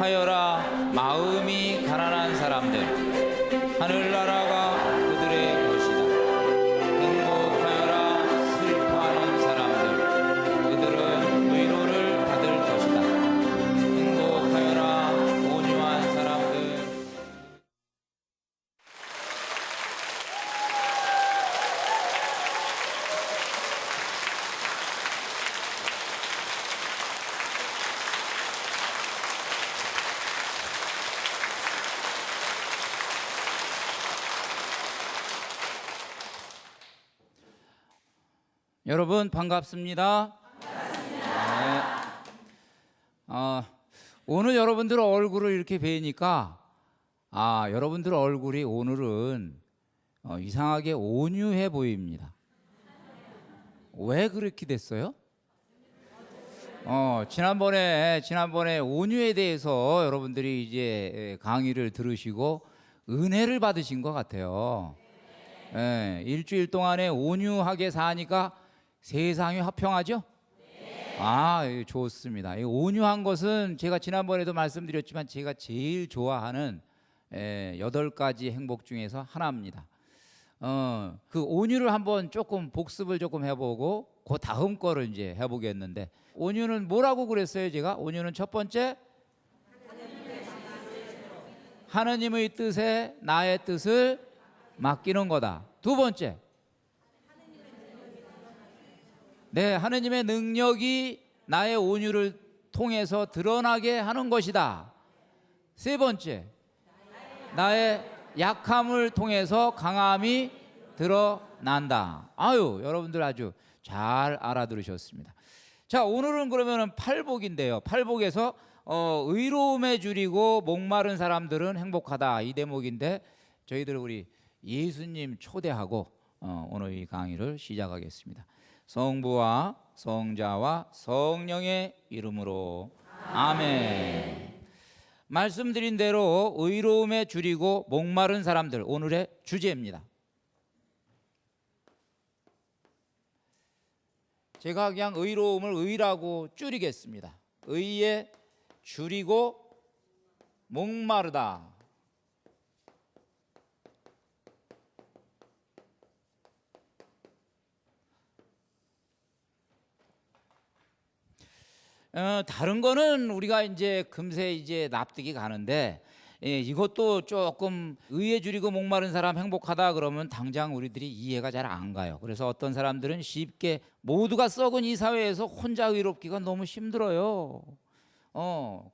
행복하여라 마음이 가난한 사람들 하늘나라가 그들의 것이다. 행복하여라 슬퍼하는 사람들 그들은 위로를 받을 것이다. 행복하여라 온유한 사람들. 여러분 반갑습니다. 네. 오늘 여러분들 얼굴을 이렇게 뵈니까 여러분들 얼굴이 오늘은 이상하게 온유해 보입니다. 왜 그렇게 됐어요? 지난번에 온유에 대해서 여러분들이 이제 강의를 들으시고 은혜를 받으신 것 같아요. 네, 일주일 동안에 온유하게 사니까 세상이 화평하죠? 좋습니다. 이 온유한 것은 제가 지난번에도 말씀드렸지만 제가 제일 좋아하는 8가지 행복 중에서 하나입니다. 그 온유를 한번 조금 복습을 조금 해보고 그 다음 거를 이제 해보겠는데, 온유는 뭐라고 그랬어요? 제가 온유는 첫 번째 하느님의 뜻에 나의 뜻을 맡기는 거다. 두 번째 하느님의 능력이 나의 온유를 통해서 드러나게 하는 것이다. 세 번째, 나의 약함을 통해서 강함이 드러난다. 여러분들 아주 잘 알아들으셨습니다. 자, 오늘은 그러면은 팔복인데요. 팔복에서 의로움에 줄이고 목마른 사람들은 행복하다, 이 대목인데, 저희들 우리 예수님 초대하고 오늘 이 강의를 시작하겠습니다. 성부와 성자와 성령의 이름으로 아멘. 말씀드린 대로 의로움에 줄이고 목마른 사람들, 오늘의 주제입니다. 제가 그냥 의로움을 의라고 줄이겠습니다. 의에 줄이고 목마르다. 다른 거는 우리가 이제 금세 이제 납득이 가는데, 이것도 조금 의에 줄이고 목마른 사람 행복하다 그러면 당장 우리들이 이해가 잘 안 가요. 그래서 어떤 사람들은 쉽게 모두가 썩은 이 사회에서 혼자 의롭기가 너무 힘들어요.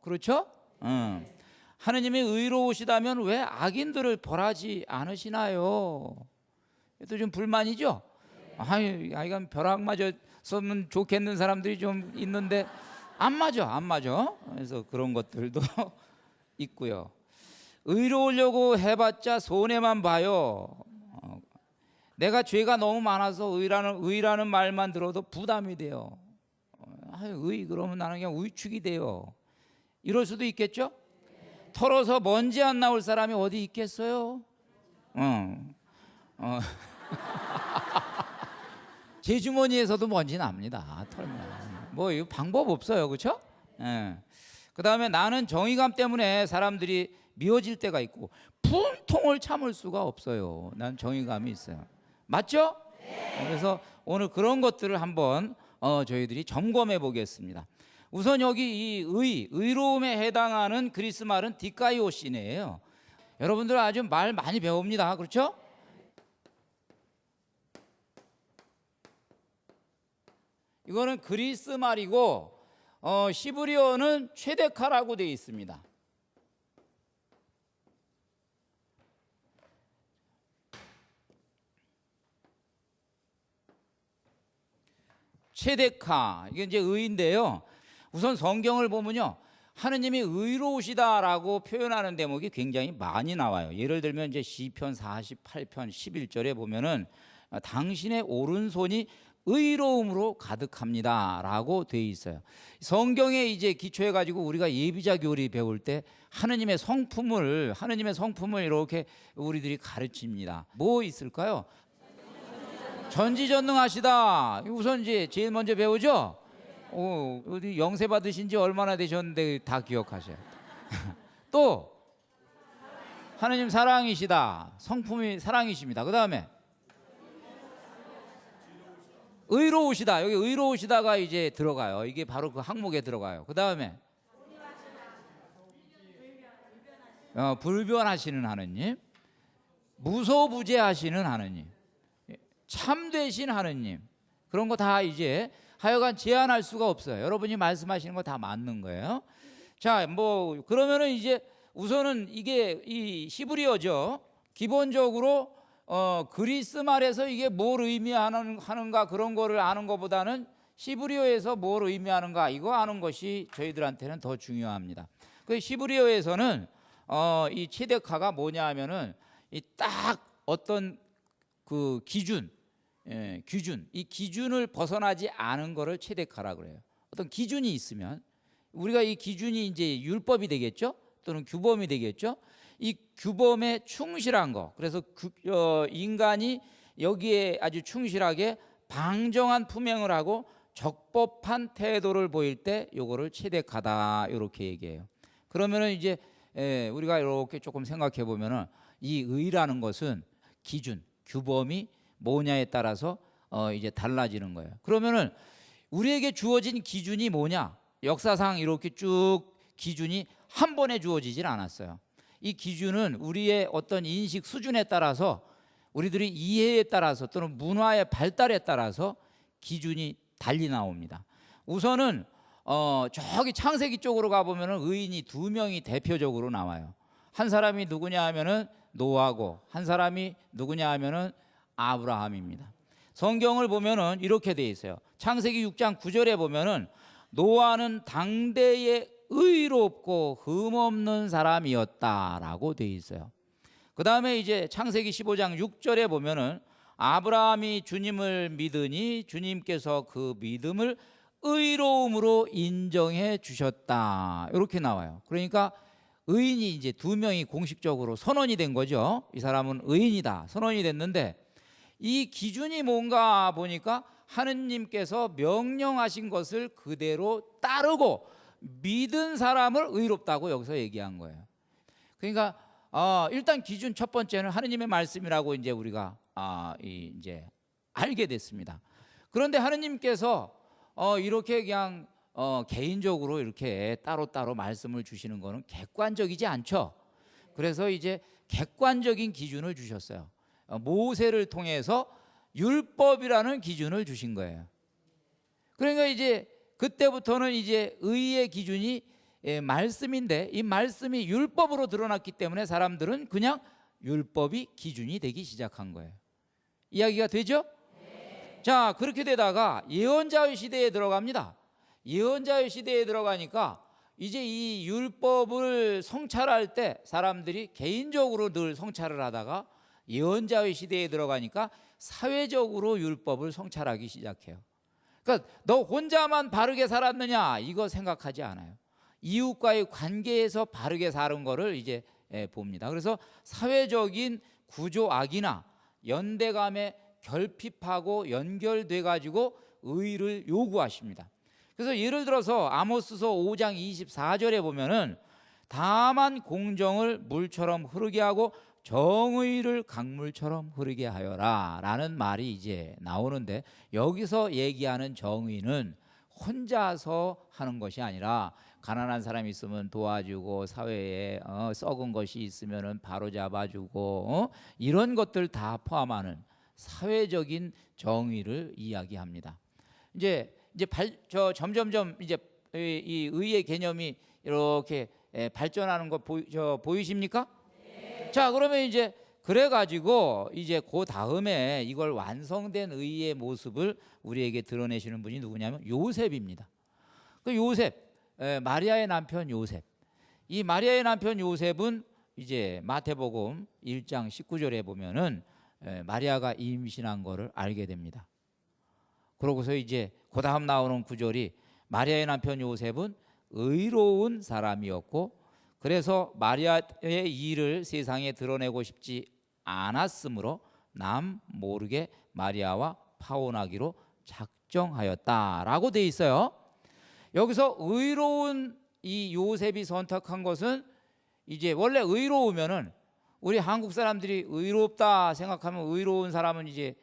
그렇죠? 하느님이 의로우시다면 왜 악인들을 벌하지 않으시나요? 또 좀 불만이죠? 이건 벼락 맞았으면 좋겠는 사람들이 좀 있는데 안 맞아. 그래서 그런 것들도 있고요. 의로우려고 해봤자 손해만 봐요. 내가 죄가 너무 많아서 의라는 말만 들어도 부담이 돼요. 그러면 나는 그냥 위축이 돼요. 이럴 수도 있겠죠? 털어서 먼지 안 나올 사람이 어디 있겠어요? 제 주머니에서도 먼지 납니다. 털면. 이거 방법 없어요. 그렇죠? 그 다음에 나는 정의감 때문에 사람들이 미워질 때가 있고 분통을 참을 수가 없어요. 난 정의감이 있어요. 맞죠? 그래서 오늘 그런 것들을 한번 저희들이 점검해 보겠습니다. 우선 여기 이 의로움에 해당하는 그리스 말은 디카이오시네예요. 여러분들 아주 말 많이 배웁니다. 그렇죠? 이거는 그리스 말이고 시브리어는 최데카라고 되어 있습니다. 최데카, 이게 이제 의인데요. 우선 성경을 보면요, 하느님이 의로우시다라고 표현하는 대목이 굉장히 많이 나와요. 예를 들면 이제 시편 48편 11절에 보면은 당신의 오른손이 의로움으로 가득합니다라고 되어 있어요. 성경에 이제 기초해 가지고 우리가 예비자 교리 배울 때 하느님의 성품을 이렇게 우리들이 가르칩니다. 뭐 있을까요? 전지전능하시다. 우선 이제 제일 먼저 배우죠. 어디 영세 받으신 지 얼마나 되셨는데 다 기억하셔요. 또 하느님 사랑이시다. 성품이 사랑이십니다. 그 다음에 의로우시다. 여기 의로우시다가 이제 들어가요. 이게 바로 그 항목에 들어가요. 그 다음에 불변하시는 하느님, 무소부재하시는 하느님, 참되신 하느님, 그런 거 다 이제 하여간 제한할 수가 없어요. 여러분이 말씀하시는 거 다 맞는 거예요. 자, 뭐 그러면은 이제 우선은 이게 이 히브리어죠. 기본적으로 그리스 말에서 이게 뭘 의미하는가 그런 거를 아는 것보다는 히브리어에서 뭘 의미하는가 이거 아는 것이 저희들한테는 더 중요합니다. 그 히브리어에서는 이 체데카가 뭐냐 하면은 이 딱 어떤 그 기준, 이 기준을 벗어나지 않은 거를 체데카라 그래요. 어떤 기준이 있으면 우리가 이 기준이 이제 율법이 되겠죠, 또는 규범이 되겠죠. 이 규범에 충실한 거. 그래서 인간이 여기에 아주 충실하게 방정한 품행을 하고 적법한 태도를 보일 때 요거를 체데카다 이렇게 얘기해요. 그러면은 이제 우리가 이렇게 조금 생각해 보면은 이 의라는 것은 기준, 규범이 뭐냐에 따라서 이제 달라지는 거예요. 그러면은 우리에게 주어진 기준이 뭐냐? 역사상 이렇게 쭉 기준이 한 번에 주어지질 않았어요. 이 기준은 우리의 어떤 인식 수준에 따라서, 우리들이 이해에 따라서, 또는 문화의 발달에 따라서 기준이 달리 나옵니다. 우선은 저기 창세기 쪽으로 가보면은 의인이 2명이 대표적으로 나와요. 한 사람이 누구냐 하면은 노아고, 한 사람이 누구냐 하면은 아브라함입니다. 성경을 보면은 이렇게 돼 있어요. 창세기 6장 9절에 보면은 노아는 당대에 의롭고 흠없는 사람이었다라고 돼 있어요. 그 다음에 이제 창세기 15장 6절에 보면은 아브라함이 주님을 믿으니 주님께서 그 믿음을 의로움으로 인정해 주셨다, 이렇게 나와요. 그러니까 의인이 이제 2명이 공식적으로 선언이 된 거죠. 이 사람은 의인이다, 선언이 됐는데, 이 기준이 뭔가 보니까 하느님께서 명령하신 것을 그대로 따르고 믿은 사람을 의롭다고 여기서 얘기한 거예요. 그러니까 일단 기준 첫 번째는 하느님의 말씀이라고 이제 우리가 이제 알게 됐습니다. 그런데 하느님께서 이렇게 그냥 개인적으로 이렇게 따로따로 말씀을 주시는 거는 객관적이지 않죠. 그래서 이제 객관적인 기준을 주셨어요. 모세를 통해서 율법이라는 기준을 주신 거예요. 그러니까 이제 그때부터는 이제 의의 기준이 말씀인데, 이 말씀이 율법으로 드러났기 때문에 사람들은 그냥 율법이 기준이 되기 시작한 거예요. 이야기가 되죠? 네. 자, 그렇게 되다가 예언자의 시대에 들어갑니다. 예언자의 시대에 들어가니까 이제 이 율법을 성찰할 때 사람들이 개인적으로 늘 성찰을 하다가 예언자의 시대에 들어가니까 사회적으로 율법을 성찰하기 시작해요. 그러니까 너 혼자만 바르게 살았느냐 이거 생각하지 않아요. 이웃과의 관계에서 바르게 사는 거를 이제 봅니다. 그래서 사회적인 구조악이나 연대감에 결핍하고 연결돼 가지고 의를 요구하십니다. 그래서 예를 들어서 아모스서 5장 24절에 보면은 다만 공정을 물처럼 흐르게 하고 정의를 강물처럼 흐르게 하여라 라는 말이 이제 나오는데, 여기서 얘기하는 정의는 혼자서 하는 것이 아니라 가난한 사람이 있으면 도와주고, 사회에 썩은 것이 있으면 바로 잡아주고, 이런 것들 다 포함하는 사회적인 정의를 이야기합니다. 이제 점점점 이제 이 의의 개념이 이렇게 발전하는 거 보이십니까? 자, 그러면 이제 그래가지고 이제 그 다음에 이걸 완성된 의의 모습을 우리에게 드러내시는 분이 누구냐면 요셉입니다. 그 요셉, 마리아의 남편 요셉. 이 마리아의 남편 요셉은 이제 마태복음 1장 19절에 보면은 마리아가 임신한 거를 알게 됩니다. 그러고서 이제 그 다음 나오는 구절이 마리아의 남편 요셉은 의로운 사람이었고, 그래서 마리아의 일을 세상에 드러내고 싶지 않았으므로 남 모르게 마리아와 파혼하기로 작정하였다라고 돼 있어요. 여기서 의로운 이 요셉이 선택한 것은 이제 원래 의로우면은 우리 한국 사람들이 의롭다 생각하면 의로운 사람은 이제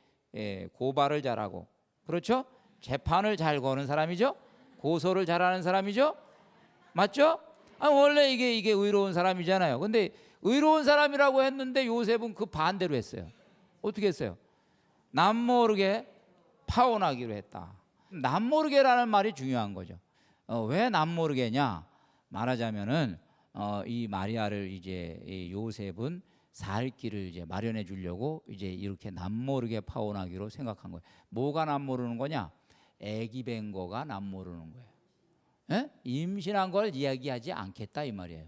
고발을 잘하고 그렇죠? 재판을 잘 거는 사람이죠. 고소를 잘하는 사람이죠. 맞죠? 원래 이게 의로운 사람이잖아요. 근데 의로운 사람이라고 했는데 요셉은 그 반대로 했어요. 어떻게 했어요? 남모르게 파혼하기로 했다. 남모르게라는 말이 중요한 거죠. 왜 남모르게냐? 말하자면은 이 마리아를 이제 이 요셉은 살 길을 이제 마련해 주려고 이제 이렇게 남모르게 파혼하기로 생각한 거예요. 뭐가 남모르는 거냐? 애기 뵌 거가 남모르는 거예요. 에? 임신한 걸 이야기하지 않겠다 이 말이에요.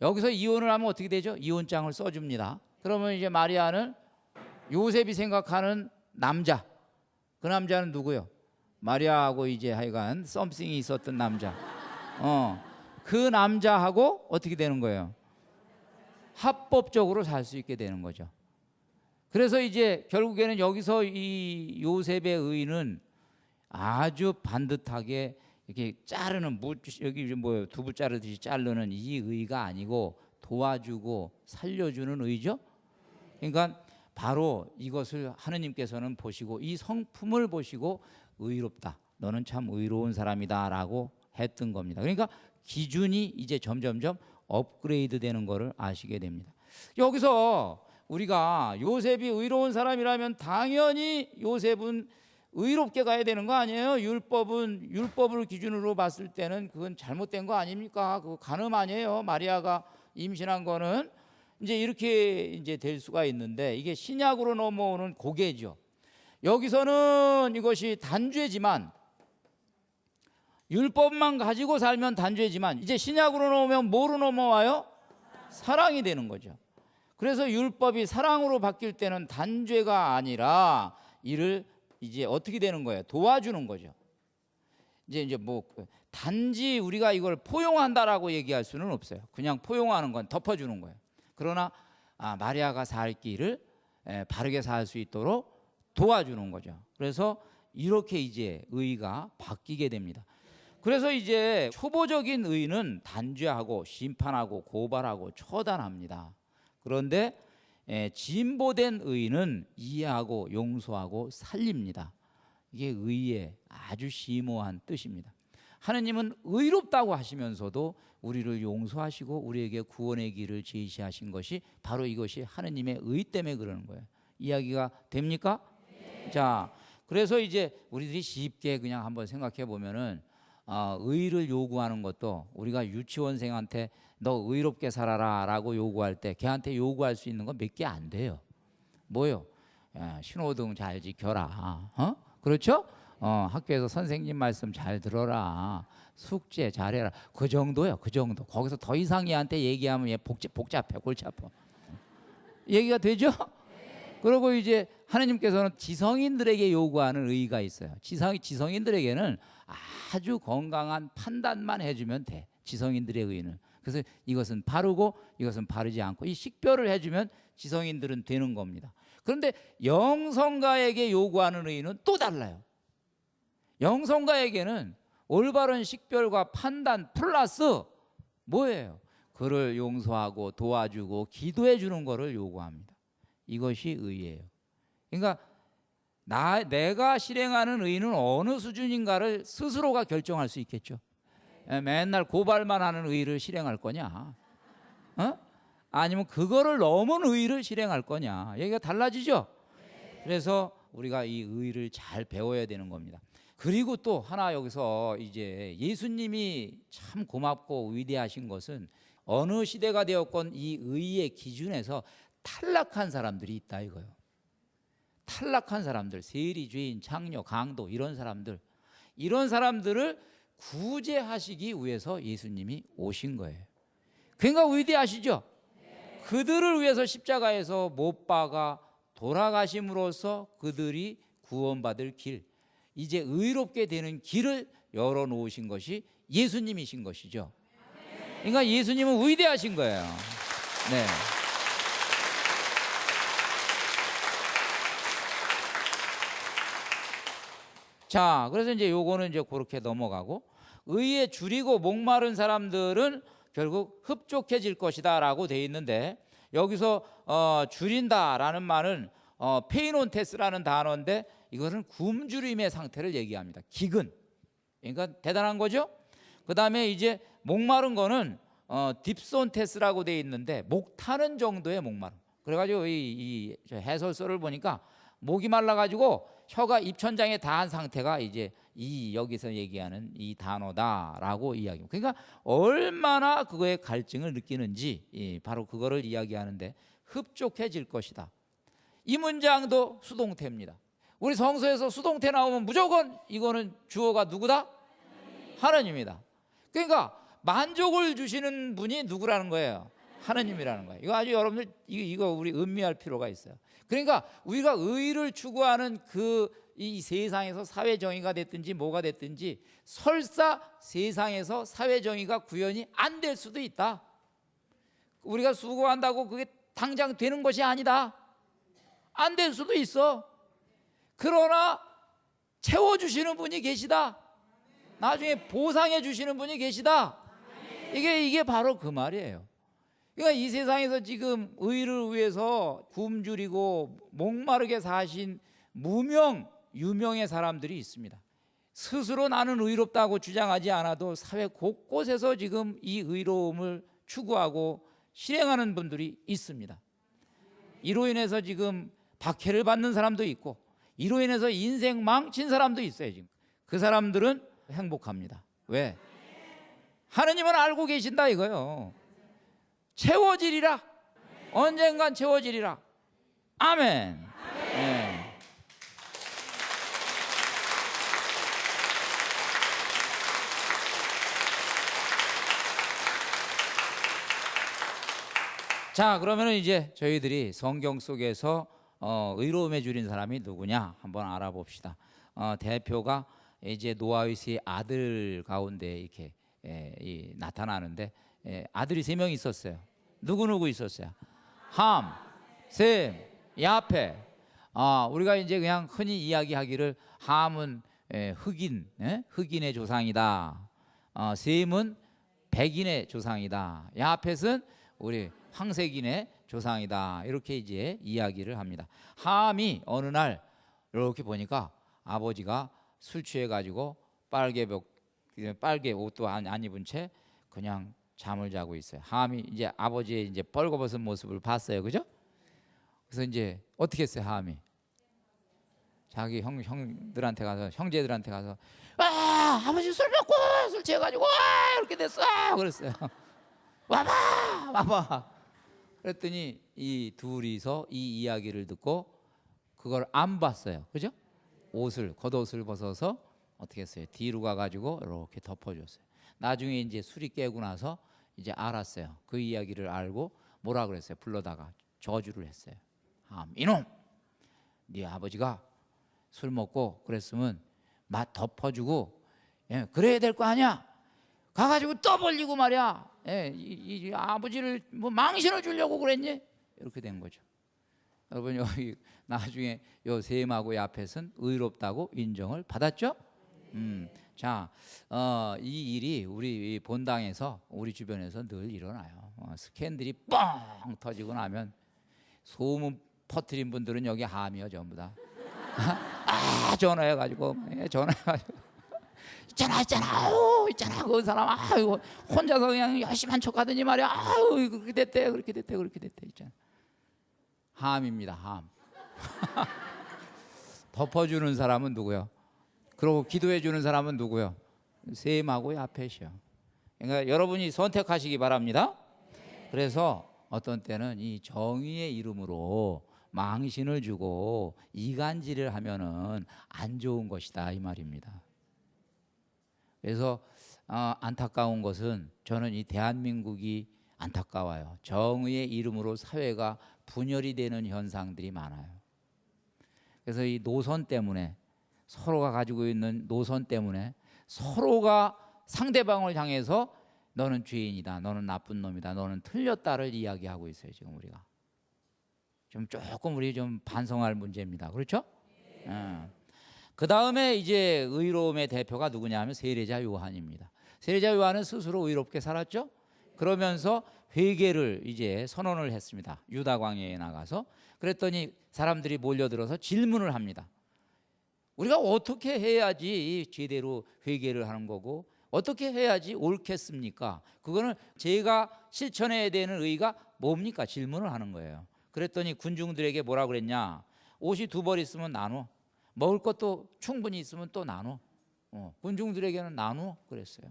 여기서 이혼을 하면 어떻게 되죠? 이혼장을 써줍니다. 그러면 이제 마리아는 요셉이 생각하는 남자, 그 남자는 누구요? 마리아하고 이제 하여간 썸씽이 있었던 남자. 그 남자하고 어떻게 되는 거예요? 합법적으로 살 수 있게 되는 거죠. 그래서 이제 결국에는 여기서 이 요셉의 의는 아주 반듯하게 이렇게 자르는 여기 뭐 두부 자르듯이 자르는 이 의가 아니고 도와주고 살려주는 의죠. 그러니까 바로 이것을 하느님께서는 보시고 이 성품을 보시고 의롭다. 너는 참 의로운 사람이다라고 했던 겁니다. 그러니까 기준이 이제 점점점 업그레이드 되는 것을 아시게 됩니다. 여기서 우리가 요셉이 의로운 사람이라면 당연히 요셉은 의롭게 가야 되는 거 아니에요? 율법을 기준으로 봤을 때는 그건 잘못된 거 아닙니까? 그거 간음 아니에요? 마리아가 임신한 거는 이제 이렇게 이제 될 수가 있는데 이게 신약으로 넘어오는 고개죠. 여기서는 이것이 단죄지만 율법만 가지고 살면 단죄지만 이제 신약으로 넘어오면 뭐로 넘어와요? 사랑이 되는 거죠. 그래서 율법이 사랑으로 바뀔 때는 단죄가 아니라 이를 이제 어떻게 되는 거예요? 도와주는 거죠. 이제 뭐 단지 우리가 이걸 포용한다라고 얘기할 수는 없어요. 그냥 포용하는 건 덮어주는 거예요. 그러나 마리아가 살 길을 바르게 살 수 있도록 도와주는 거죠. 그래서 이렇게 이제 의가 바뀌게 됩니다. 그래서 이제 초보적인 의는 단죄하고 심판하고 고발하고 처단합니다. 그런데 진보된 의는 이해하고 용서하고 살립니다. 이게 의의 아주 심오한 뜻입니다. 하느님은 의롭다고 하시면서도 우리를 용서하시고 우리에게 구원의 길을 제시하신 것이 바로 이것이 하느님의 의 때문에 그러는 거예요. 이야기가 됩니까? 네. 자, 그래서 이제 우리들이 쉽게 그냥 한번 생각해 보면은 의를 요구하는 것도 우리가 유치원생한테 너 의롭게 살아라 라고 요구할 때 걔한테 요구할 수 있는 건 몇 개 안 돼요. 뭐요? 신호등 잘 지켜라. 그렇죠? 학교에서 선생님 말씀 잘 들어라. 숙제 잘해라. 그 정도요. 그 정도. 거기서 더 이상 얘한테 얘기하면 얘 복잡해. 골치 아파. 얘기가 되죠? 그리고 이제 하나님께서는 지성인들에게 요구하는 의의가 있어요. 지성인들에게는 아주 건강한 판단만 해주면 돼. 지성인들의 의의는. 그래서 이것은 바르고 이것은 바르지 않고 이 식별을 해주면 지성인들은 되는 겁니다. 그런데 영성가에게 요구하는 의의는 또 달라요. 영성가에게는 올바른 식별과 판단 플러스 뭐예요? 그를 용서하고 도와주고 기도해 주는 것을 요구합니다. 이것이 의예요. 그러니까 내가 실행하는 의는 어느 수준인가를 스스로가 결정할 수 있겠죠. 맨날 고발만 하는 의를 실행할 거냐? 아니면 그거를 넘은 의를 실행할 거냐? 얘기가 달라지죠. 그래서 우리가 이 의를 잘 배워야 되는 겁니다. 그리고 또 하나 여기서 이제 예수님이 참 고맙고 위대하신 것은 어느 시대가 되었건 이 의의 기준에서 탈락한 사람들이 있다 이거예요. 탈락한 사람들, 세리, 죄인, 창녀, 강도 이런 사람들을 구제하시기 위해서 예수님이 오신 거예요. 그러니까 위대하시죠. 그들을 위해서 십자가에서 못 박아 돌아가심으로써 그들이 구원받을 길, 이제 의롭게 되는 길을 열어놓으신 것이 예수님이신 것이죠. 그러니까 예수님은 위대하신 거예요. 네. 자, 그래서 이제 요거는 이제 그렇게 넘어가고, 의에 줄이고 목마른 사람들은 결국 흡족해질 것이다 라고 되어 있는데, 여기서 줄인다라는 말은 페이논테스라는 단어인데, 이것은 굶주림의 상태를 얘기합니다. 기근. 그러니까 대단한 거죠. 그 다음에 이제 목마른 거는 딥손테스라고 되어 있는데, 목 타는 정도의 목마름. 그래가지고 이 해설서를 보니까 목이 말라가지고 혀가 입천장에 닿은 상태가 이제 이 여기서 얘기하는 이 단어다라고 이야기합니다. 그러니까 얼마나 그거의 갈증을 느끼는지 바로 그거를 이야기하는데, 흡족해질 것이다. 이 문장도 수동태입니다. 우리 성서에서 수동태 나오면 무조건 이거는 주어가 누구다? 하나님이다. 그러니까 만족을 주시는 분이 누구라는 거예요? 하나님이라는 거예요. 이거 아주 여러분들 이거 우리 음미할 필요가 있어요. 그러니까 우리가 의를 추구하는 이 세상에서 사회 정의가 됐든지 뭐가 됐든지, 설사 세상에서 사회 정의가 구현이 안 될 수도 있다. 우리가 수고한다고 그게 당장 되는 것이 아니다. 안 될 수도 있어. 그러나 채워주시는 분이 계시다. 나중에 보상해 주시는 분이 계시다. 이게 바로 그 말이에요. 그러니까 이 세상에서 지금 의를 위해서 굶주리고 목마르게 사신 무명, 유명의 사람들이 있습니다. 스스로 나는 의롭다고 주장하지 않아도 사회 곳곳에서 지금 이 의로움을 추구하고 실행하는 분들이 있습니다. 이로 인해서 지금 박해를 받는 사람도 있고, 이로 인해서 인생 망친 사람도 있어요. 지금 그 사람들은 행복합니다. 왜? 하느님은 알고 계신다 이거요. 채워지리라. 언젠간 채워지리라. 아멘. 네. 자, 그러면 이제 저희들이 성경 속에서 의로움에 줄인 사람이 누구냐 한번 알아봅시다. 대표가 이제 노아윗의 아들 가운데 이렇게 나타나는데, 아들이 3명 있었어요. 누구 있었어요? 함, 셈, 야페. 우리가 이제 그냥 흔히 이야기하기를 함은 흑인의 조상이다. 셈은 백인의 조상이다. 야펫은 우리 황색인의 조상이다. 이렇게 이제 이야기를 합니다. 함이 어느 날 이렇게 보니까 아버지가 술 취해가지고 빨개 옷도 안 입은 채 그냥 잠을 자고 있어요. 함이 이제 아버지의 이제 벌거벗은 모습을 봤어요, 그죠? 그래서 이제 어떻게 했어요, 함이? 자기 형들한테 가서, 형제들한테 가서, 아버지 술 먹고 술 취해가지고 이렇게 됐어, 그랬어요. 와봐. 그랬더니 이 둘이서 이 이야기를 듣고 그걸 안 봤어요, 그죠? 겉옷을 벗어서 어떻게 했어요? 뒤로 가가지고 이렇게 덮어줬어요. 나중에 이제 술이 깨고 나서 이제 알았어요. 그 이야기를 알고 뭐라 그랬어요? 불러다가 저주를 했어요. 이놈, 네 아버지가 술 먹고 그랬으면 맛 덮어주고, 그래야 될 거 아니야. 가가지고 떠벌리고 말이야. 이 아버지를 뭐 망신을 주려고 그랬니? 이렇게 된 거죠. 여러분, 여기 나중에 요 셈하고 야펫은 의롭다고 인정을 받았죠. 자, 이 일이 우리 본당에서, 우리 주변에서 늘 일어나요. 스캔들이 뻥 터지고 나면 소문 퍼뜨린 분들은 여기 함이요, 전부 다. 전화해가지고 있잖아 그 사람, 이거 혼자서 그냥 열심히 한 척하더니 말이야, 그렇게 됐대 있잖아. 함입니다, 함. 덮어주는 사람은 누구요? 그리고 기도해 주는 사람은 누구요? 셈하고 야펫이요. 그러니까 여러분이 선택하시기 바랍니다. 그래서 어떤 때는 이 정의의 이름으로 망신을 주고 이간질을 하면은 안 좋은 것이다 이 말입니다. 그래서 안타까운 것은, 저는 이 대한민국이 안타까워요. 정의의 이름으로 사회가 분열이 되는 현상들이 많아요. 그래서 이 노선 때문에, 서로가 가지고 있는 노선 때문에 서로가 상대방을 향해서 너는 죄인이다, 너는 나쁜 놈이다, 너는 틀렸다를 이야기하고 있어요. 지금 우리가 조금 우리 좀 반성할 문제입니다. 그렇죠? 그 다음에 이제 의로움의 대표가 누구냐 하면 세례자 요한입니다. 세례자 요한은 스스로 의롭게 살았죠. 그러면서 회개를 이제 선언을 했습니다. 유다 광야에 나가서. 그랬더니 사람들이 몰려들어서 질문을 합니다. 우리가 어떻게 해야지 제대로 회개를 하는 거고 어떻게 해야지 옳겠습니까? 그거는 제가 실천해야 되는 의가 뭡니까? 질문을 하는 거예요. 그랬더니 군중들에게 뭐라 그랬냐? 옷이 2벌 있으면 나눠. 먹을 것도 충분히 있으면 또 나눠. 군중들에게는 나눠 그랬어요.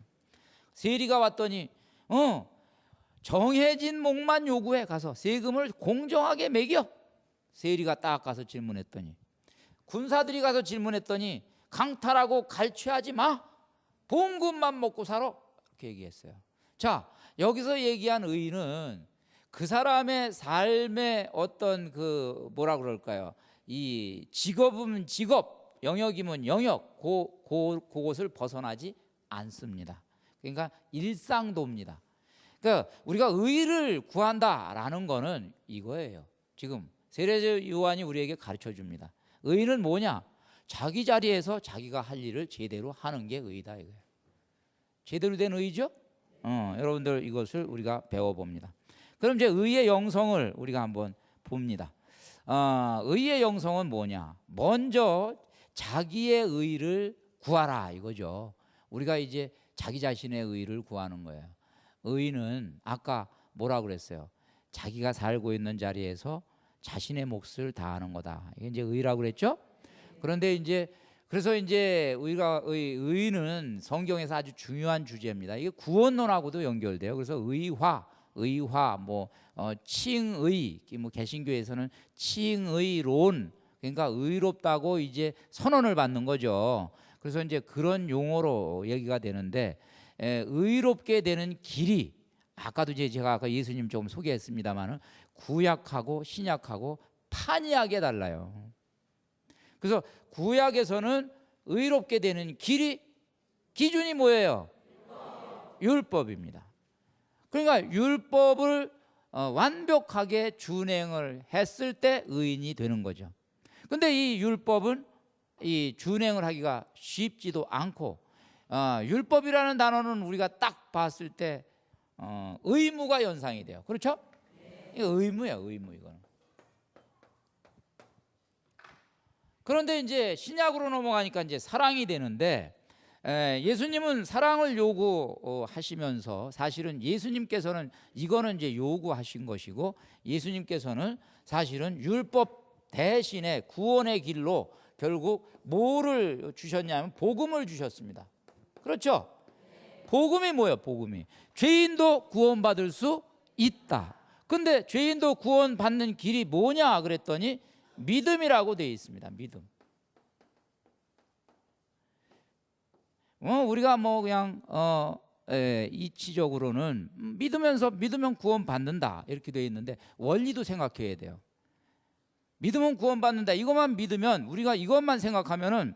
세리가 왔더니 정해진 목만 요구해. 가서 세금을 공정하게 매겨. 세리가 딱 가서 질문했더니, 군사들이 가서 질문했더니 강탈하고 갈취하지 마. 봉급만 먹고 살아. 이렇게 얘기했어요. 자, 여기서 얘기한 의는 그 사람의 삶의 어떤 그 뭐라 그럴까요? 이 직업은 직업, 영역이면 영역, 그곳을 벗어나지 않습니다. 그러니까 일상도입니다. 그러니까 우리가 의를 구한다라는 거는 이거예요. 지금 세례자 요한이 우리에게 가르쳐 줍니다. 의는 뭐냐? 자기 자리에서 자기가 할 일을 제대로 하는 게 의다 이거예요. 제대로 된 의죠? 여러분들 이것을 우리가 배워봅니다. 그럼 이제 의의 영성을 우리가 한번 봅니다. 의의 영성은 뭐냐? 먼저 자기의 의를 구하라 이거죠. 우리가 이제 자기 자신의 의를 구하는 거예요. 의는 아까 뭐라 그랬어요? 자기가 살고 있는 자리에서 자신의 몫을 다하는 거다. 이게 이제 의라고 그랬죠? 그런데 이제 그래서 이제 우리가 의는 성경에서 아주 중요한 주제입니다. 이게 구원론하고도 연결돼요. 그래서 의화, 칭의, 뭐 개신교에서는 칭의론, 그러니까 의롭다고 이제 선언을 받는 거죠. 그래서 이제 그런 용어로 얘기가 되는데, 의롭게 되는 길이 아까도 이제 제가 아까 예수님 조금 소개했습니다만은 구약하고 신약하고 판이하게 달라요. 그래서 구약에서는 의롭게 되는 길이 기준이 뭐예요? 율법입니다. 그러니까 율법을 완벽하게 준행을 했을 때 의인이 되는 거죠. 근데 이 율법은 이 준행을 하기가 쉽지도 않고, 율법이라는 단어는 우리가 딱 봤을 때 의무가 연상이 돼요. 그렇죠? 이거 의무예요, 의무. 이거는. 그런데 이제 신약으로 넘어가니까 이제 사랑이 되는데, 예수님은 사랑을 요구하시면서 사실은 예수님께서는 이거는 이제 요구하신 것이고, 예수님께서는 사실은 율법 대신에 구원의 길로 결국 뭐를 주셨냐면 복음을 주셨습니다. 그렇죠? 복음이 뭐예요? 복음이 죄인도 구원받을 수 있다. 근데 죄인도 구원받는 길이 뭐냐 그랬더니 믿음이라고 되어 있습니다. 믿음. 우리가 뭐 그냥 이치적으로는 믿으면 구원받는다 이렇게 되어 있는데, 원리도 생각해야 돼요. 믿으면 구원받는다 이것만 믿으면, 우리가 이것만 생각하면은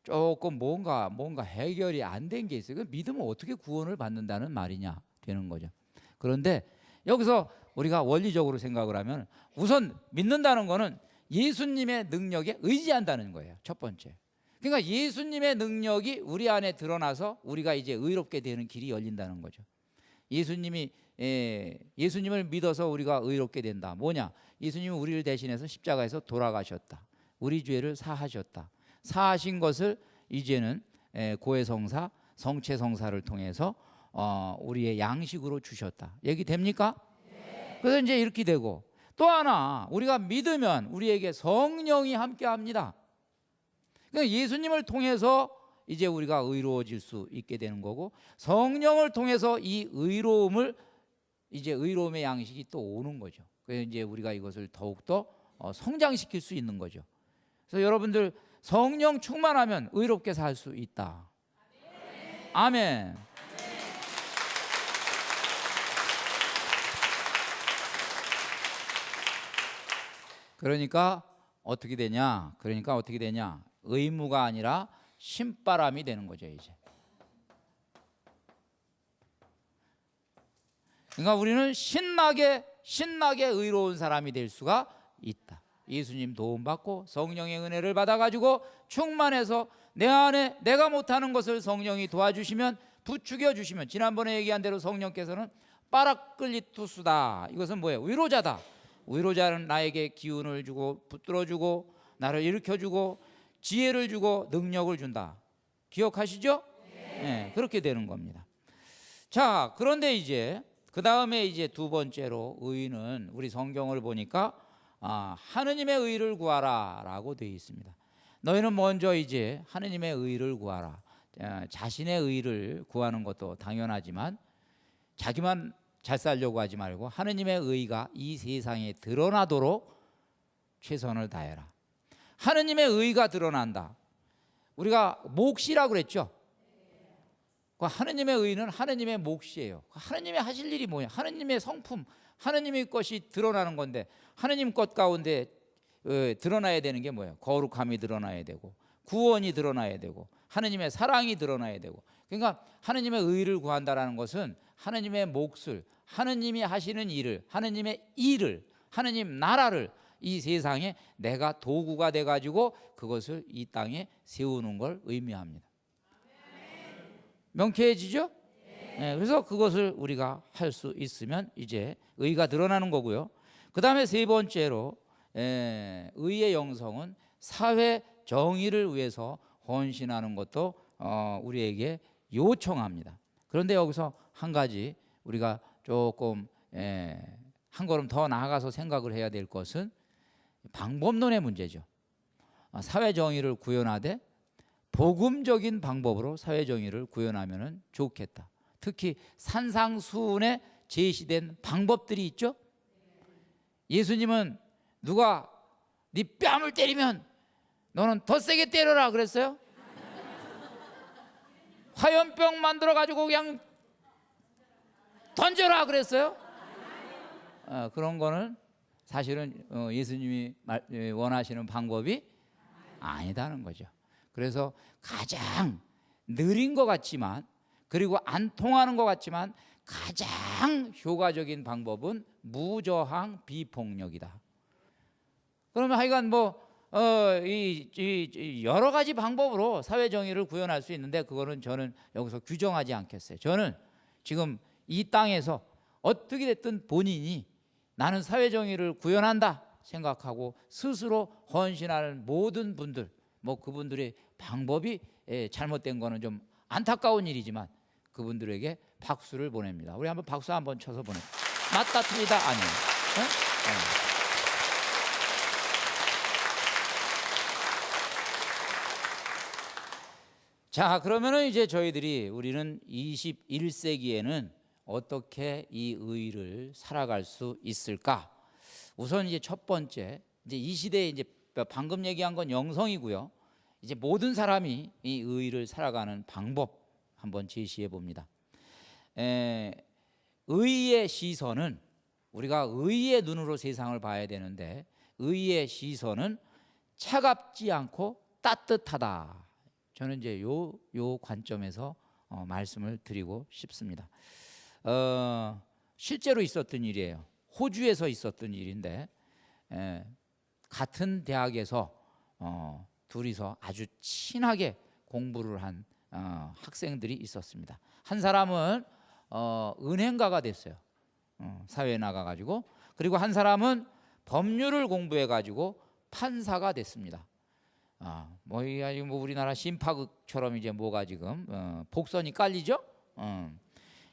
조금 뭔가 해결이 안 된 게 있어요. 믿으면 어떻게 구원을 받는다는 말이냐 되는 거죠. 그런데 여기서 우리가 원리적으로 생각을 하면, 우선 믿는다는 거는 예수님의 능력에 의지한다는 거예요. 첫 번째. 그러니까 예수님의 능력이 우리 안에 드러나서 우리가 이제 의롭게 되는 길이 열린다는 거죠. 예수님을 믿어서 우리가 의롭게 된다. 뭐냐? 예수님은 우리를 대신해서 십자가에서 돌아가셨다. 우리 죄를 사하셨다. 사하신 것을 이제는 고해성사, 성체성사를 통해서 우리의 양식으로 주셨다. 얘기 됩니까? 네. 그래서 이제 이렇게 되고, 또 하나 우리가 믿으면 우리에게 성령이 함께합니다. 그러니까 예수님을 통해서 이제 우리가 의로워질 수 있게 되는 거고, 성령을 통해서 이 의로움을 이제 의로움의 양식이 또 오는 거죠. 그래서 이제 우리가 이것을 더욱더 성장시킬 수 있는 거죠. 그래서 여러분들 성령 충만하면 의롭게 살 수 있다. 아멘. 그러니까 어떻게 되냐? 의무가 아니라 신바람이 되는 거죠, 이제. 그러니까 우리는 신나게 의로운 사람이 될 수가 있다. 예수님 도움받고 성령의 은혜를 받아가지고 충만해서 내 안에 내가 못하는 것을 성령이 도와주시면 부추겨 주시면, 지난번에 얘기한 대로 성령께서는 파라클리투스다. 이것은 뭐예요? 위로자다. 위로자는 나에게 기운을 주고 붙들어 주고 나를 일으켜 주고 지혜를 주고 능력을 준다. 기억하시죠? 네, 그렇게 되는 겁니다. 자, 그런데 이제 그 다음에 이제 두 번째로 의는 우리 성경을 보니까 하느님의 의를 구하라라고 되어 있습니다. 너희는 먼저 이제 하느님의 의를 구하라. 자신의 의를 구하는 것도 당연하지만 자기만 잘 살려고 하지 말고 하느님의 의가 이 세상에 드러나도록 최선을 다해라. 하느님의 의가 드러난다. 우리가 몫이라고 그랬죠. 하느님의 의는 하느님의 몫이에요. 하느님의 하실 일이 뭐냐? 하느님의 성품, 하느님의 것이 드러나는 건데, 하느님 것 가운데 드러나야 되는 게 뭐예요? 거룩함이 드러나야 되고, 구원이 드러나야 되고, 하느님의 사랑이 드러나야 되고. 그러니까 하느님의 의를 구한다라는 것은 하느님의 몫을, 하느님이 하시는 일을, 하느님의 일을, 하느님 나라를 이 세상에 내가 도구가 돼가지고 그것을 이 땅에 세우는 걸 의미합니다. 명쾌해지죠? 네, 그래서 그것을 우리가 할 수 있으면 이제 의가 드러나는 거고요. 그 다음에 세 번째로 의의 영성은 사회 정의를 위해서 헌신하는 것도 우리에게 요청합니다. 그런데 여기서 한 가지 우리가 조금 한 걸음 더 나아가서 생각을 해야 될 것은 방법론의 문제죠. 사회 정의를 구현하되 복음적인 방법으로 사회 정의를 구현하면 좋겠다. 특히 산상수훈에 제시된 방법들이 있죠. 예수님은 누가 네 뺨을 때리면 너는 더 세게 때려라 그랬어요? 화염병 만들어 가지고 그냥 던져라 그랬어요? 그런 거는 사실은 예수님이 원하시는 방법이 아니다는 거죠. 그래서 가장 느린 것 같지만, 그리고 안 통하는 것 같지만 가장 효과적인 방법은 무저항 비폭력이다. 그러면 하여간 여러 가지 방법으로 사회 정의를 구현할 수 있는데 그거는 저는 여기서 규정하지 않겠어요. 저는 지금 이 땅에서 어떻게 됐든 본인이 나는 사회 정의를 구현한다 생각하고 스스로 헌신하는 모든 분들, 그분들의 방법이 잘못된 거는 좀 안타까운 일이지만 그분들에게 박수를 보냅니다. 우리 한번 박수 한번 쳐서 보냅니다. 맞다 틀리다 아니에요. 자, 그러면은 이제 우리는 21세기에는 어떻게 이 의를 살아갈 수 있을까? 우선 이제 첫 번째, 이제 이 시대에 이제 방금 얘기한 건 영성이고요. 이제 모든 사람이 이 의를 살아가는 방법 한번 제시해 봅니다. 의의 시선은, 우리가 의의 눈으로 세상을 봐야 되는데 의의 시선은 차갑지 않고 따뜻하다. 저는 이제 요 관점에서 말씀을 드리고 싶습니다. 실제로 있었던 일이에요. 호주에서 있었던 일인데 같은 대학에서 둘이서 아주 친하게 공부를 한 학생들이 있었습니다. 한 사람은 은행가가 됐어요. 사회에 나가가지고. 그리고 한 사람은 법률을 공부해가지고 판사가 됐습니다. 우리나라 심파극처럼 이제 뭐가 지금 복선이 깔리죠?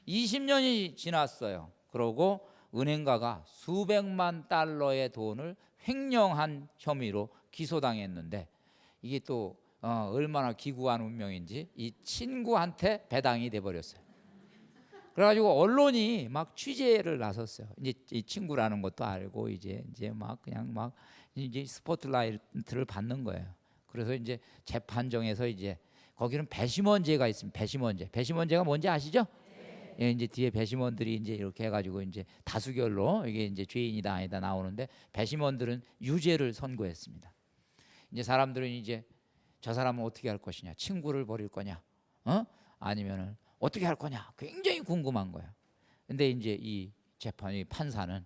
20년이 지났어요. 그러고 은행가가 수백만 달러의 돈을 횡령한 혐의로 기소당했는데 이게 또 얼마나 기구한 운명인지 이 친구한테 배당이 돼버렸어요. 그래가지고 언론이 막 취재를 나섰어요. 이제 이 친구라는 것도 알고 이제 이제 스포트라이트를 받는 거예요. 그래서 이제 재판정에서 이제 거기는 배심원제가 있습니다. 배심원제가 뭔지 아시죠? 예, 이제 뒤에 배심원들이 이제 이렇게 해가지고 이제 다수결로 이게 이제 죄인이다 아니다 나오는데 배심원들은 유죄를 선고했습니다. 이제 사람들은 이제 저 사람은 어떻게 할 것이냐, 친구를 버릴 거냐, 아니면은 어떻게 할 거냐, 굉장히 궁금한 거예요. 근데 이제 이 재판의 판사는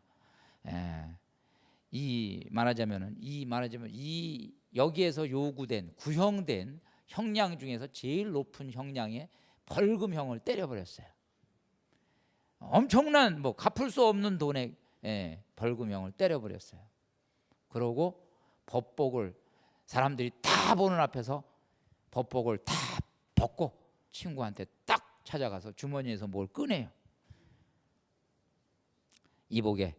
말하자면 여기에서 요구된 구형된 형량 중에서 제일 높은 형량의 벌금형을 때려버렸어요. 엄청난 뭐 갚을 수 없는 돈의 벌금형을 때려버렸어요. 그러고 법복을 사람들이 다 보는 앞에서 법복을 다 벗고 친구한테 딱 찾아가서 주머니에서 뭘 꺼내요. 이복에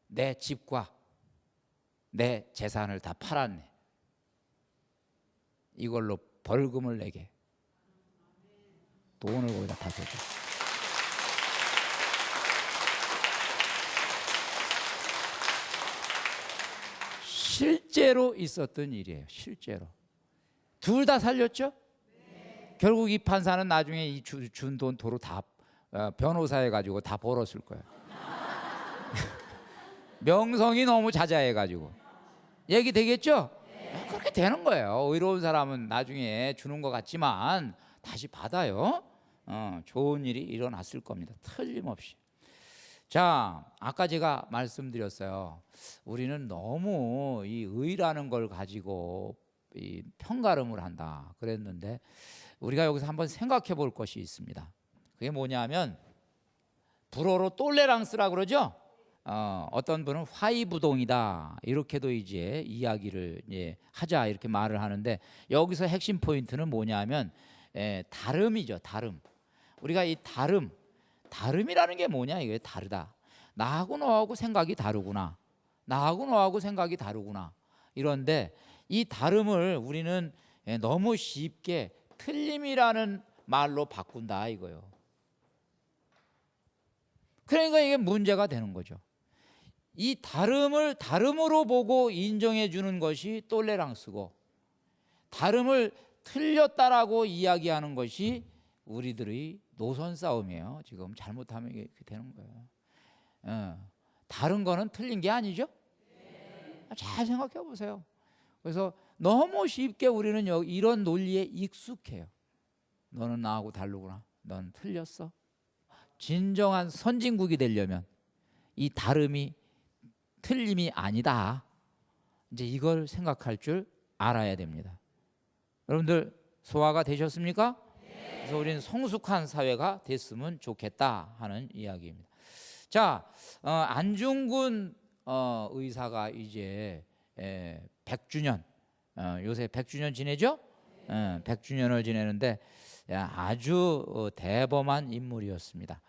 내 집과 내 재산을 다 팔았네. 이걸로 벌금을 내게. 돈을 거기다 다 줬죠. 실제로 있었던 일이에요. 실제로. 둘 다 살렸죠? 네. 결국 이 판사는 나중에 이 준 돈 도로 다 변호사 해가지고 다 벌었을 거예요. 명성이 너무 자자해가지고. 얘기 되겠죠? 네. 그렇게 되는 거예요. 의로운 사람은 나중에 주는 것 같지만 다시 받아요. 좋은 일이 일어났을 겁니다. 틀림없이. 자, 아까 제가 말씀드렸어요. 우리는 너무 이 의라는 걸 가지고 이 편가름을 한다 그랬는데, 우리가 여기서 한번 생각해 볼 것이 있습니다. 그게 뭐냐면 불어로 똘레랑스라고 그러죠. 어떤 분은 화이부동이다 이렇게도 이제 이야기를 하자 이렇게 말을 하는데, 여기서 핵심 포인트는 뭐냐면 다름이죠. 다름. 우리가 이 다름이라는 게 뭐냐, 이게 다르다. 나하고 너하고 생각이 다르구나. 나하고 너하고 생각이 다르구나. 이런데 이 다름을 우리는 너무 쉽게 틀림이라는 말로 바꾼다 이거요. 그러니까 이게 문제가 되는 거죠. 이 다름을 다름으로 보고 인정해 주는 것이 똘레랑스고, 다름을 틀렸다라고 이야기하는 것이 우리들의 노선 싸움이에요. 지금 잘못하면 이렇게 되는 거예요. 다른 거는 틀린 게 아니죠? 잘 생각해 보세요. 그래서 너무 쉽게 우리는 이런 논리에 익숙해요. 너는 나하고 다르구나. 넌 틀렸어. 진정한 선진국이 되려면 이 다름이 틀림이 아니다. 이제 이걸 생각할 줄 알아야 됩니다. 여러분들 소화가 되셨습니까? 그래서 우리는 성숙한 사회가 됐으면 좋겠다 하는 이야기입니다. 자, 안중근 의사가 이제 100주년, 요새 100주년 지내죠? 100주년을 지내는데 아주 대범한 인물이었습니다.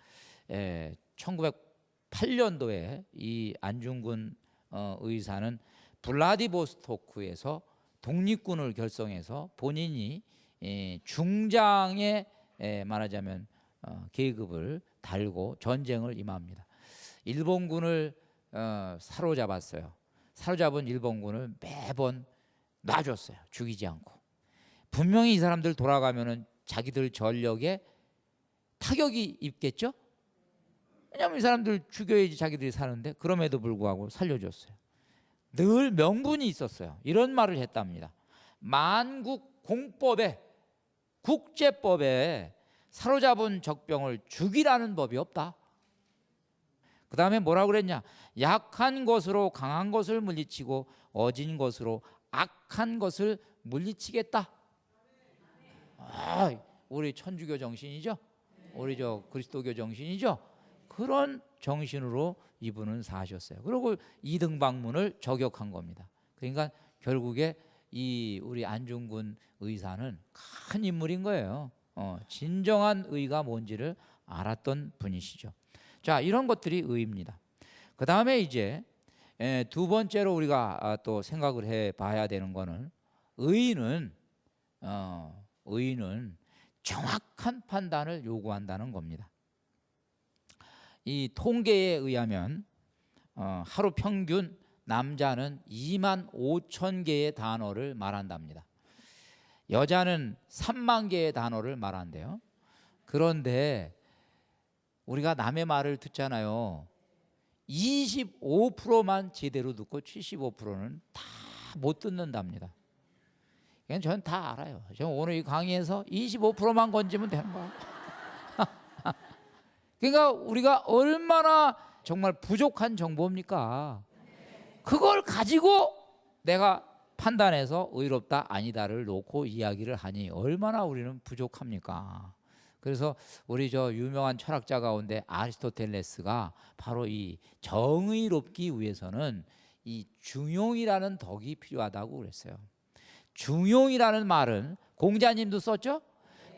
1908년도에 이 안중근 의사는 블라디보스토크에서 독립군을 결성해서 본인이 중장의 말하자면 계급을 달고 전쟁을 임합니다. 일본군을 사로잡았어요. 사로잡은 일본군을 매번 놔줬어요. 죽이지 않고. 분명히 이 사람들 돌아가면은 자기들 전력에 타격이 입겠죠? 왜냐하면 이 사람들 죽여야지 자기들이 사는데, 그럼에도 불구하고 살려줬어요. 늘 명분이 있었어요. 이런 말을 했답니다. 만국 공법에, 국제법에 사로잡은 적병을 죽이라는 법이 없다. 그 다음에 뭐라고 그랬냐? 약한 것으로 강한 것을 물리치고 어진 것으로 악한 것을 물리치겠다. 우리 천주교 정신이죠. 우리 저 그리스도교 정신이죠. 그런 정신으로 이분은 사셨어요. 그리고 이등방문을 저격한 겁니다. 그러니까 결국에 이 우리 안중근 의사는 큰 인물인 거예요. 진정한 의가 뭔지를 알았던 분이시죠. 자, 이런 것들이 의입니다. 그 다음에 이제 두 번째로 우리가 또 생각을 해봐야 되는 거는 의는 정확한 판단을 요구한다는 겁니다. 이 통계에 의하면 하루 평균 남자는 2만 5천 개의 단어를 말한답니다. 여자는 3만 개의 단어를 말한대요. 그런데 우리가 남의 말을 듣잖아요. 25%만 제대로 듣고 75%는 다 못 듣는답니다. 이건 저는 다 알아요. 저 오늘 이 강의에서 25%만 건지면 되는 거예요. 그러니까 우리가 얼마나 정말 부족한 정보입니까? 그걸 가지고 내가 판단해서 의롭다 아니다를 놓고 이야기를 하니 얼마나 우리는 부족합니까? 그래서 우리 저 유명한 철학자 가운데 아리스토텔레스가 바로 이 정의롭기 위해서는 이 중용이라는 덕이 필요하다고 그랬어요. 중용이라는 말은 공자님도 썼죠?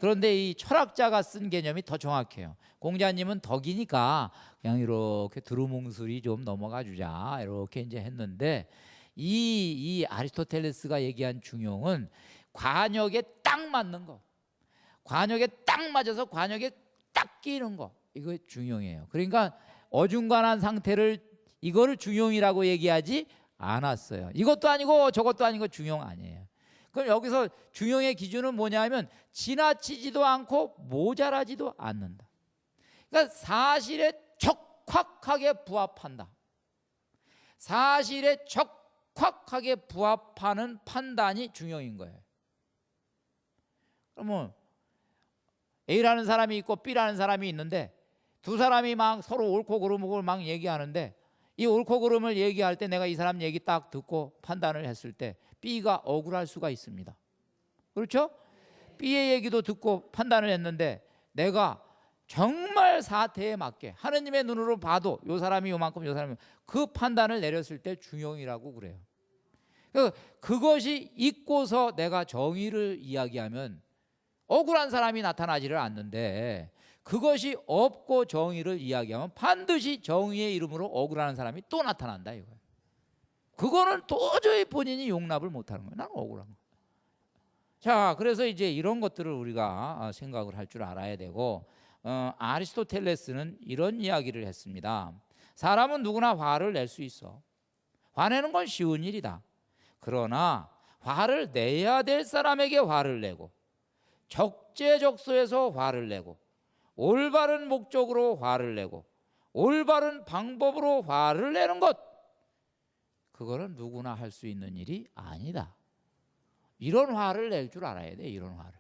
그런데 이 철학자가 쓴 개념이 더 정확해요. 공자님은 덕이니까 그냥 이렇게 두루뭉술이 좀 넘어가 주자 이렇게 이제 했는데 이 아리스토텔레스가 얘기한 중용은 관역에 딱 맞는 거, 관역에 딱 맞아서 관역에 딱 끼는 거, 이거 중용이에요. 그러니까 어중간한 상태를 이거를 중용이라고 얘기하지 않았어요. 이것도 아니고 저것도 아니고 중용 아니에요. 그럼 여기서 중용의 기준은 뭐냐면 지나치지도 않고 모자라지도 않는다. 그러니까 사실에 적확하게 부합한다. 사실에 적확하게 부합하는 판단이 중용인 거예요. 그러면 A라는 사람이 있고 B라는 사람이 있는데 두 사람이 막 서로 옳고 그름을 막 얘기하는데 이 옳고 그름을 얘기할 때 내가 이 사람 얘기 딱 듣고 판단을 했을 때 B가 억울할 수가 있습니다. 그렇죠? B의 얘기도 듣고 판단을 했는데 내가 정말 사태에 맞게 하느님의 눈으로 봐도 이 사람이 요만큼 이 사람이 그 판단을 내렸을 때 중용이라고 그래요. 그것이 있고서 내가 정의를 이야기하면 억울한 사람이 나타나지를 않는데 그것이 없고 정의를 이야기하면 반드시 정의의 이름으로 억울한 사람이 또 나타난다 이거예요. 그거는 도저히 본인이 용납을 못하는 거예요. 나는 억울한 거. 자, 그래서 이제 이런 것들을 우리가 생각을 할 줄 알아야 되고 아리스토텔레스는 이런 이야기를 했습니다. 사람은 누구나 화를 낼 수 있어. 화내는 건 쉬운 일이다. 그러나 화를 내야 될 사람에게 화를 내고 적재적소에서 화를 내고 올바른 목적으로 화를 내고 올바른 방법으로 화를 내는 것, 그거는 누구나 할 수 있는 일이 아니다. 이런 화를 낼 줄 알아야 돼. 이런 화를.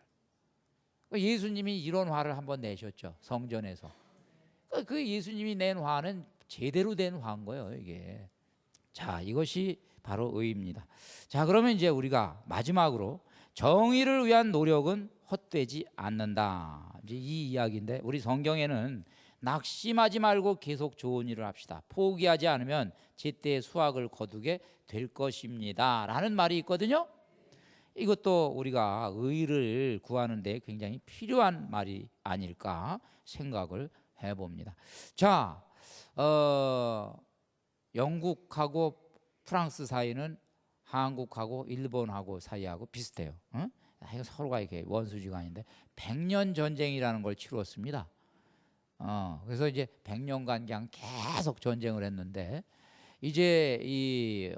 예수님이 이런 화를 한번 내셨죠. 성전에서. 그 예수님이 낸 화는 제대로 된 화인 거예요. 이게. 자, 이것이 바로 의입니다. 자, 그러면 이제 우리가 마지막으로 정의를 위한 노력은 헛되지 않는다. 이제 이 이야기인데 우리 성경에는 낙심하지 말고 계속 좋은 일을 합시다. 포기하지 않으면 제때의 수확을 거두게 될 것입니다. 라는 말이 있거든요. 이것도 우리가 의를 구하는 데 굉장히 필요한 말이 아닐까 생각을 해봅니다. 자, 영국하고 프랑스 사이는 한국하고 일본하고 사이하고 비슷해요. 응? 서로가 이렇게 원수지간인데 100년 전쟁이라는 걸 치루었습니다. 그래서 이제 100년간 그냥 계속 전쟁을 했는데 이제 이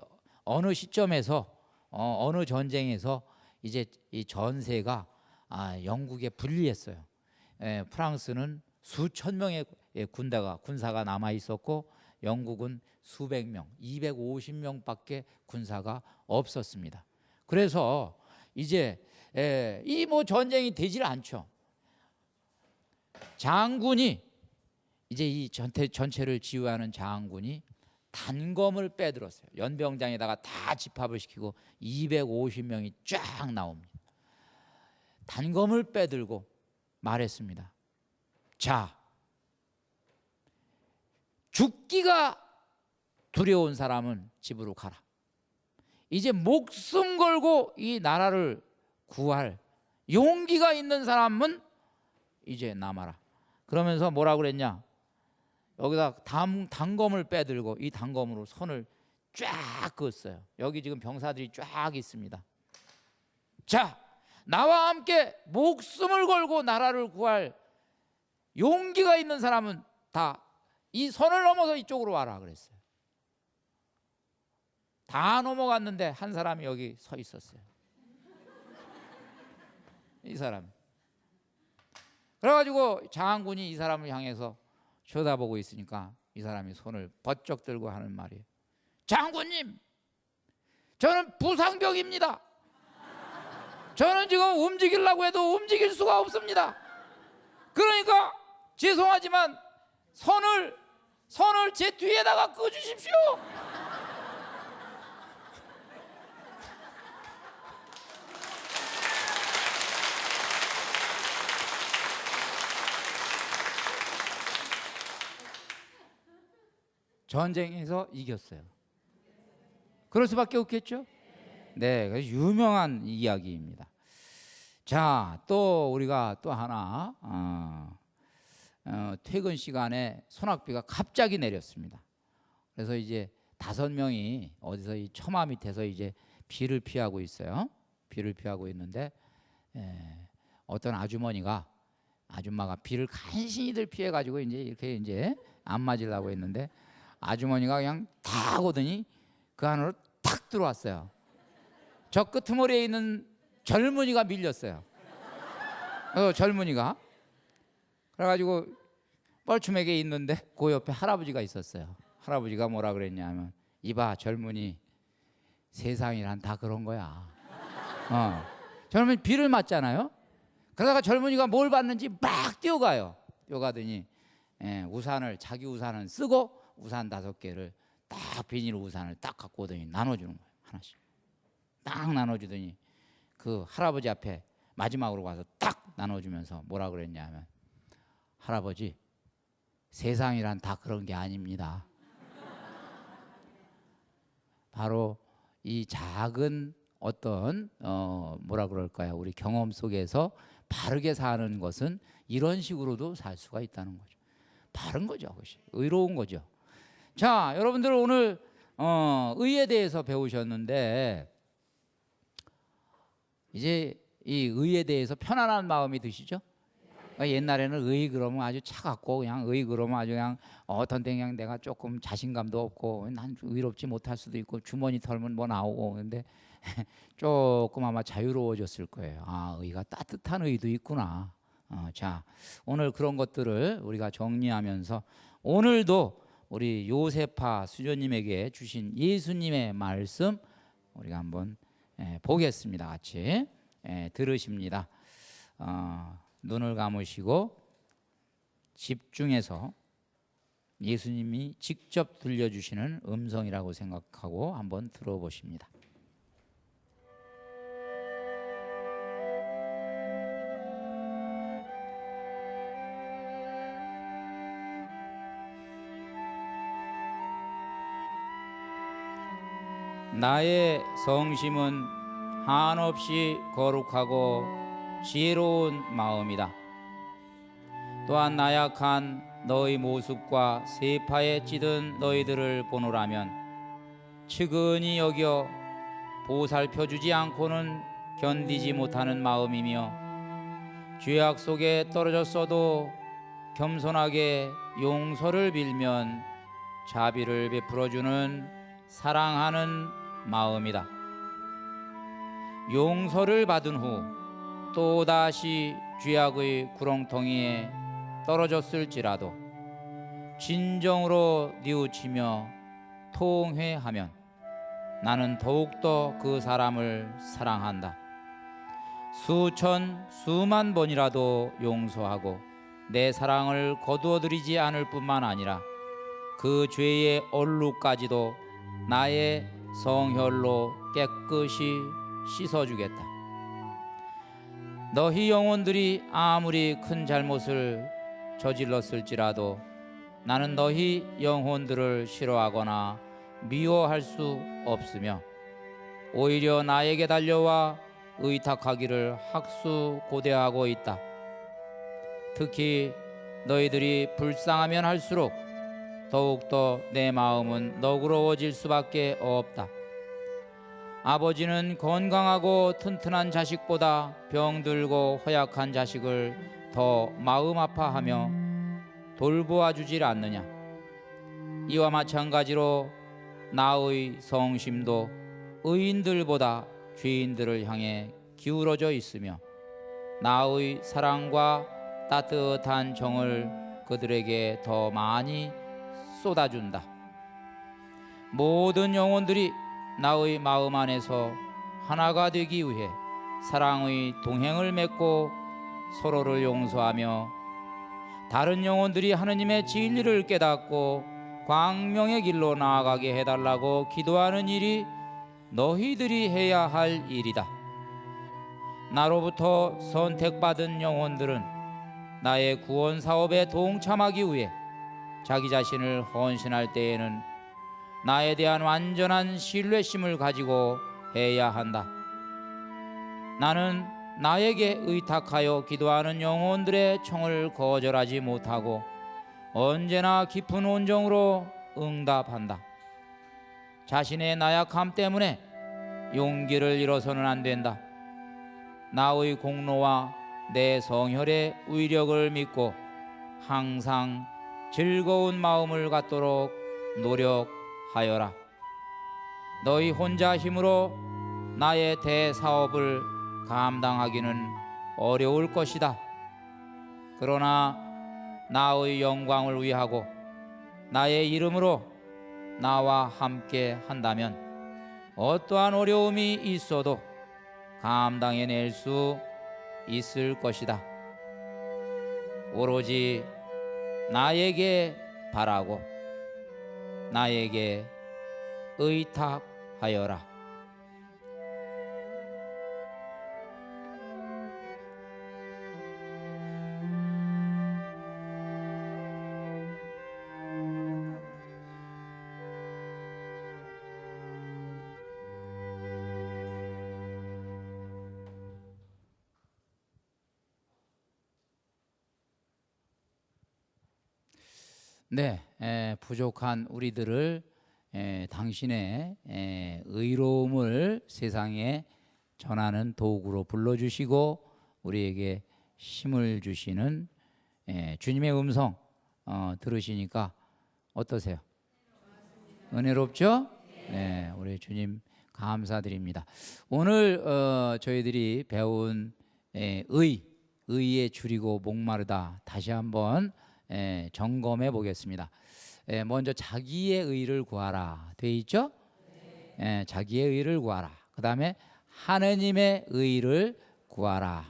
어느 시점에서 어느 전쟁에서 이제 이 전세가 영국에 불리했어요. 프랑스는 수천 명의 군사가 남아 있었고 영국은 수백 명, 250명밖에 군사가 없었습니다. 그래서 이제 이 뭐 전쟁이 되질 않죠. 장군이 이제 이 전체를 지휘하는 장군이 단검을 빼들었어요. 연병장에다가 다 집합을 시키고 250명이 쫙 나옵니다. 단검을 빼들고 말했습니다. 자, 죽기가 두려운 사람은 집으로 가라. 이제 목숨 걸고 이 나라를 구할 용기가 있는 사람은 이제 남아라. 그러면서 뭐라 그랬냐? 여기다 단검을 빼들고 이 단검으로 선을 쫙 그었어요. 여기 지금 병사들이 쫙 있습니다. 자, 나와 함께 목숨을 걸고 나라를 구할 용기가 있는 사람은 다 이 선을 넘어서 이쪽으로 와라 그랬어요. 다 넘어갔는데 한 사람이 여기 서 있었어요. 이 사람. 그래가지고 장군이 이 사람을 향해서 쳐다보고 있으니까 이 사람이 손을 번쩍 들고 하는 말이에요. 장군님, 저는 부상병입니다. 저는 지금 움직이려고 해도 움직일 수가 없습니다. 그러니까 죄송하지만 선을 제 뒤에다가 꺼주십시오. 전쟁에서 이겼어요. 그럴 수밖에 없겠죠. 네, 그래서 유명한 이야기입니다. 자, 또 우리가 또 하나 퇴근 시간에 소낙비가 갑자기 내렸습니다. 그래서 이제 5명이 어디서 이 처마 밑에서 이제 비를 피하고 있어요. 비를 피하고 있는데 어떤 아줌마가 비를 간신히들 피해 가지고 이제 이렇게 이제 안 맞으려고 했는데 아주머니가 그냥 탁 오더니 그 안으로 탁 들어왔어요. 저 끄트머리에 있는 젊은이가 밀렸어요. 젊은이가 그래가지고 뻘쭘하게 있는데 그 옆에 할아버지가 있었어요. 할아버지가 뭐라 그랬냐면 이봐 젊은이, 세상이란 다 그런 거야. 젊은이 비를 맞잖아요. 그러다가 젊은이가 뭘 봤는지 막 뛰어가더니 자기 우산을 쓰고 우산 5개를 딱 비닐 우산을 딱 갖고 오더니 나눠주는 거예요. 하나씩 딱 나눠주더니 그 할아버지 앞에 마지막으로 가서 딱 나눠주면서 뭐라 그랬냐면 할아버지, 세상이란 다 그런 게 아닙니다. 바로 이 작은 어떤 뭐라 그럴까요? 우리 경험 속에서 바르게 사는 것은 이런 식으로도 살 수가 있다는 거죠. 바른 거죠. 그것이 의로운 거죠. 자, 여러분들 오늘 의에 대해서 배우셨는데 이제 이 의에 대해서 편안한 마음이 드시죠? 옛날에는 의 그러면 아주 차갑고 그냥 의 그러면 아주 그냥 어떤 때 그냥 내가 조금 자신감도 없고 난 의롭지 못할 수도 있고 주머니 털면 뭐 나오고 근데 조금 아마 자유로워졌을 거예요. 아, 의가 따뜻한 의도 있구나. 자, 오늘 그런 것들을 우리가 정리하면서 오늘도 우리 요세파 수녀님에게 주신 예수님의 말씀 우리가 한번 보겠습니다. 같이 들으십니다. 눈을 감으시고 집중해서 예수님이 직접 들려주시는 음성이라고 생각하고 한번 들어보십니다. 나의 성심은 한없이 거룩하고 지혜로운 마음이다. 또한 나약한 너희 모습과 세파에 찌든 너희들을 보노라면 측은히 여겨 보살펴주지 않고는 견디지 못하는 마음이며 죄악 속에 떨어졌어도 겸손하게 용서를 빌면 자비를 베풀어주는 사랑하는 마음이다. 용서를 받은 후 또다시 죄악의 구렁텅이에 떨어졌을지라도 진정으로 뉘우치며 통회하면 나는 더욱더 그 사람을 사랑한다. 수천 수만 번이라도 용서하고 내 사랑을 거두어들이지 않을 뿐만 아니라 그 죄의 얼룩까지도 나의 성혈로 깨끗이 씻어주겠다. 너희 영혼들이 아무리 큰 잘못을 저질렀을지라도 나는 너희 영혼들을 싫어하거나 미워할 수 없으며 오히려 나에게 달려와 의탁하기를 학수고대하고 있다. 특히 너희들이 불쌍하면 할수록 더욱더 내 마음은 너그러워질 수밖에 없다. 아버지는 건강하고 튼튼한 자식보다 병들고 허약한 자식을 더 마음 아파하며 돌보아 주질 않느냐. 이와 마찬가지로 나의 성심도 의인들보다 죄인들을 향해 기울어져 있으며 나의 사랑과 따뜻한 정을 그들에게 더 많이 쏟아준다. 모든 영혼들이 나의 마음 안에서 하나가 되기 위해 사랑의 동행을 맺고 서로를 용서하며 다른 영혼들이 하느님의 진리를 깨닫고 광명의 길로 나아가게 해달라고 기도하는 일이 너희들이 해야 할 일이다. 나로부터 선택받은 영혼들은 나의 구원 사업에 동참하기 위해 자기 자신을 헌신할 때에는 나에 대한 완전한 신뢰심을 가지고 해야 한다. 나는 나에게 의탁하여 기도하는 영혼들의 청을 거절하지 못하고 언제나 깊은 온정으로 응답한다. 자신의 나약함 때문에 용기를 잃어서는 안 된다. 나의 공로와 내 성혈의 위력을 믿고 항상 즐거운 마음을 갖도록 노력하여라. 너희 혼자 힘으로 나의 대사업을 감당하기는 어려울 것이다. 그러나 나의 영광을 위하고 나의 이름으로 나와 함께 한다면 어떠한 어려움이 있어도 감당해낼 수 있을 것이다. 오로지 나에게 바라고 나에게 의탁하여라. 네, 부족한 우리들을 당신의 의로움을 세상에 전하는 도구로 불러주시고 우리에게 힘을 주시는 주님의 음성 들으시니까 어떠세요? 은혜롭죠? 네, 우리 주님 감사드립니다. 오늘 저희들이 배운 의에 줄이고 목마르다 다시 한번 점검해 보겠습니다. 먼저 자기의 의를 구하라 돼 있죠? 자기의 의를 구하라. 그 다음에 하느님의 의를 구하라.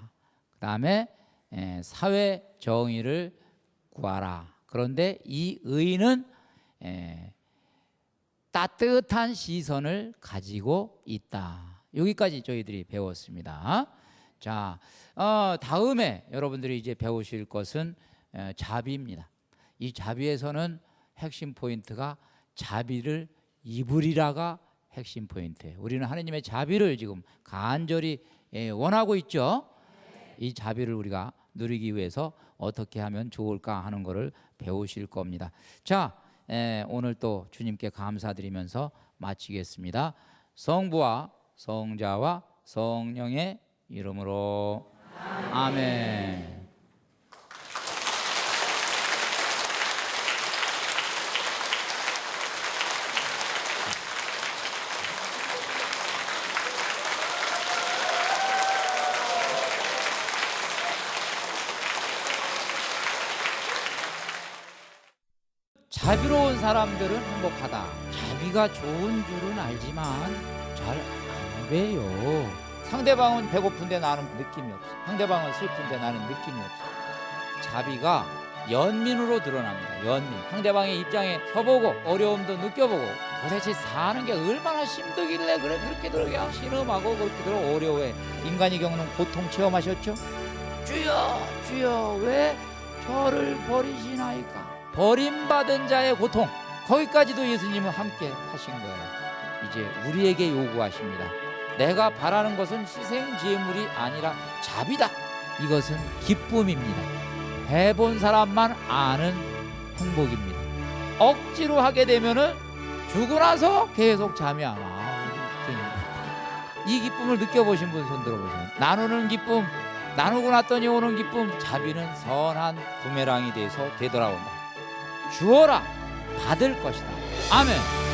그 다음에 사회 정의를 구하라. 그런데 이 의는 따뜻한 시선을 가지고 있다. 여기까지 저희들이 배웠습니다. 자, 다음에 여러분들이 이제 배우실 것은 자비입니다. 이 자비에서는 핵심 포인트가 자비를 입으리라가 핵심 포인트예요. 우리는 하느님의 자비를 지금 간절히 원하고 있죠. 이 자비를 우리가 누리기 위해서 어떻게 하면 좋을까 하는 것을 배우실 겁니다. 자, 오늘 또 주님께 감사드리면서 마치겠습니다. 성부와 성자와 성령의 이름으로 아멘. 자비로운 사람들은 행복하다. 자비가 좋은 줄은 알지만 잘 안 배요. 상대방은 배고픈데 나는 느낌이 없어. 상대방은 슬픈데 나는 느낌이 없어. 자비가 연민으로 드러납니다. 연민. 상대방의 입장에 서보고 어려움도 느껴보고 도대체 사는 게 얼마나 힘들길래 그래 그렇게 그냥 신음하고 그렇게 어려워해. 인간이 겪는 고통 체험하셨죠? 주여 주여 왜 저를 버리시나이까. 버림받은 자의 고통, 거기까지도 예수님은 함께 하신 거예요. 이제 우리에게 요구하십니다. 내가 바라는 것은 희생제물이 아니라 자비다. 이것은 기쁨입니다. 해본 사람만 아는 행복입니다. 억지로 하게 되면은 주고 나서 계속 잠이 안 와. 이 기쁨을 느껴보신 분 손 들어보세요. 나누는 기쁨, 나누고 났더니 오는 기쁨. 자비는 선한 부메랑이 돼서 되돌아온다. 주어라 받을 것이다. 아멘.